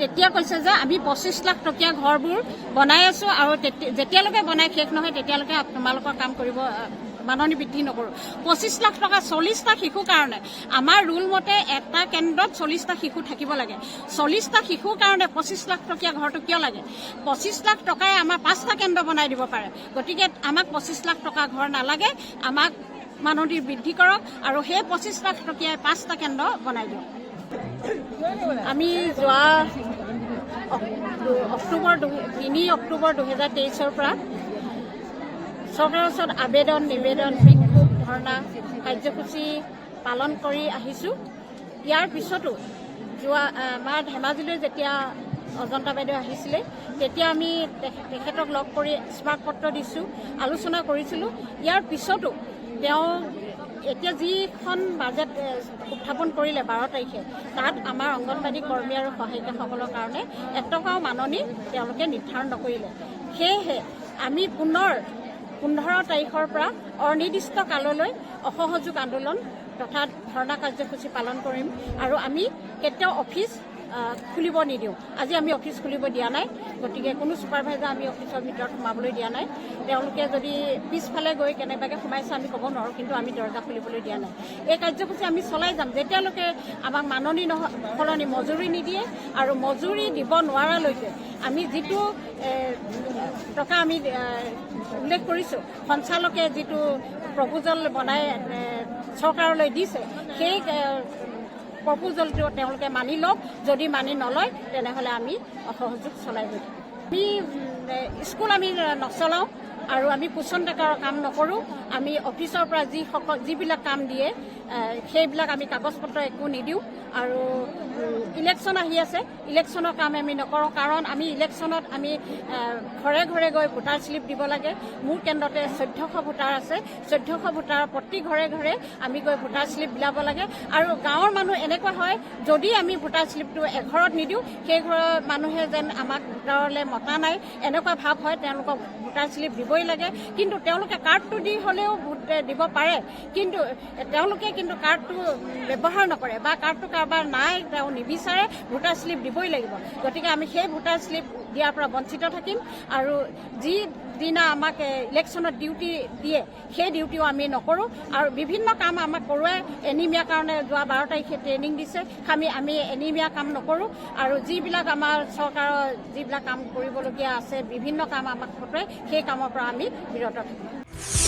তেতিয়া কৈছে যে আমি 25 লাখ টকীয়া ঘৰবোৰ বনাই আছো আৰু যেতিয়ালৈকে বনাই শেষ নহয় তেতিয়ালৈকে তোমালোকৰ কাম কৰিব মাননি বৃদ্ধি নকৰোঁ। 25 লাখ টকা 40টা শিশুৰ কাৰণে আমাৰ ৰুল মতে এটা কেন্দ্ৰত 40টা শিশু থাকিব লাগে। 40টা শিশুৰ কাৰণে 25 লাখ টকীয়া ঘৰটো কিয় লাগে? 25 লাখ টকাই আমাৰ 5টা কেন্দ্ৰ বনাই দিব পাৰে। গতিকে আমাক 25 লাখ টকা ঘৰ নালাগে, আমাক মাননি বৃদ্ধি কৰক আৰু সেই 25 লাখ টকীয়াই 5টা কেন্দ্ৰ বনাই দিয়ক। আমি যোৱা তিনি অক্টোবৰ 2023 পৰা চৰকাৰৰ ওচৰত আবেদন নিবেদন বিক্ষোভ ধৰ্ণা কাৰ্যসূচী পালন কৰি আহিছোঁ। ইয়াৰ পিছতো আমাৰ ধেমাজিলৈ যেতিয়া অজন্তা বাইদেউ আহিছিলে তেতিয়া আমি তেখেতক লগ কৰি স্মাৰকপত্ৰ দিছোঁ, আলোচনা কৰিছিলোঁ। ইয়াৰ পিছতো তেওঁ এতিয়া যিখন বাজেট উত্থাপন কৰিলে 12 তাৰিখে তাত আমাৰ অংগনবাড়ী কৰ্মী আৰু সহায়িকাসকলৰ কাৰণে এটকাও মাননি তেওঁলোকে নিৰ্ধাৰণ নকৰিলে। সেয়েহে আমি পুনৰ 15 তাৰিখৰ পৰা অনিৰ্দিষ্ট কাললৈ অসহযোগ আন্দোলন তথা ধৰ্ণা কাৰ্যসূচী পালন কৰিম আৰু আমি কেতিয়াও অফিচ খুলিব নিদিওঁ। আজি আমি অফিচ খুলিব দিয়া নাই, গতিকে কোনো ছুপাৰভাইজাৰ আমি অফিচৰ ভিতৰত সোমাবলৈ দিয়া নাই। তেওঁলোকে যদি পিছফালে গৈ কেনেবাকৈ সোমাইছে আমি ক'ব নোৱাৰোঁ, কিন্তু আমি দৰজা খুলিবলৈ দিয়া নাই। এই কাৰ্যসূচী আমি চলাই যাম যেতিয়ালৈকে আমাক মাননি সলনি মজুৰি নিদিয়ে আৰু মজুৰি দিব নোৱাৰালৈকে আমি যিটো টকা আমি উল্লেখ কৰিছোঁ, সঞ্চালকে যিটো প্ৰপ'জেল বনাই চৰকাৰলৈ দিছে সেই প্ৰপ'জেলটো তেওঁলোকে মানি লওক। যদি মানি নলয় তেনেহ'লে আমি অসহযোগ চলাই গৈ থাকিম। আমি স্কুল আমি নচলাওঁ আৰু আমি পোষণ টকাৰ কাম নকৰোঁ। আমি অফিচৰ পৰা যিবিলাক কাম দিয়ে সেইবিলাক আমি কাগজ পত্ৰ একো নিদিওঁ আৰু ইলেকশ্যন আহি আছে, ইলেকশ্যনৰ কাম আমি নকৰোঁ। কাৰণ আমি ইলেকশ্যনত আমি ঘৰে ঘৰে গৈ ভোটাৰ শ্লিপ দিব লাগে। মোৰ কেন্দ্ৰতে 1400 ভোটাৰ আছে, 1400 ভোটাৰ প্ৰতি ঘৰে ঘৰে আমি গৈ ভোটাৰ শ্লিপ বিলাব লাগে। আৰু গাঁৱৰ মানুহ এনেকুৱা হয়, যদি আমি ভোটাৰ শ্লিপটো এঘৰত নিদিওঁ সেই ঘৰৰ মানুহে যেন আমাক ভোটাৰলৈ মতা নাই এনেকুৱা ভাৱ হয়। তেওঁলোকক ভোটাৰ শ্লিপ দিবই লাগে, কিন্তু তেওঁলোকে কাৰ্ডটো দি হ'লেও ভোট দিব পাৰে, কিন্তু তেওঁলোকে কাৰ্ডটো ব্যৱহাৰ নকৰে বা কাৰ্ডটো কাৰোবাৰ নাই তেওঁ নিবিচাৰে, ভোটাৰ শ্লিপ দিবই লাগিব। গতিকে আমি সেই ভোটাৰ শ্লিপ দিয়াৰ পৰা বঞ্চিত থাকিম আৰু যিদিনা আমাক ইলেকশ্যনত ডিউটি দিয়ে সেই ডিউটিও আমি নকৰোঁ। আৰু বিভিন্ন কাম আমাক কৰোৱাই, এনিমিয়াৰ কাৰণে যোৱা 12 তাৰিখে ট্ৰেইনিং দিছে, আমি এনিমিয়া কাম নকৰোঁ। আৰু যিবিলাক আমাৰ চৰকাৰৰ যিবিলাক কাম কৰিবলগীয়া আছে, বিভিন্ন কাম আমাক খটুৱাই, সেই কামৰ পৰা আমি বিৰত থাকিম।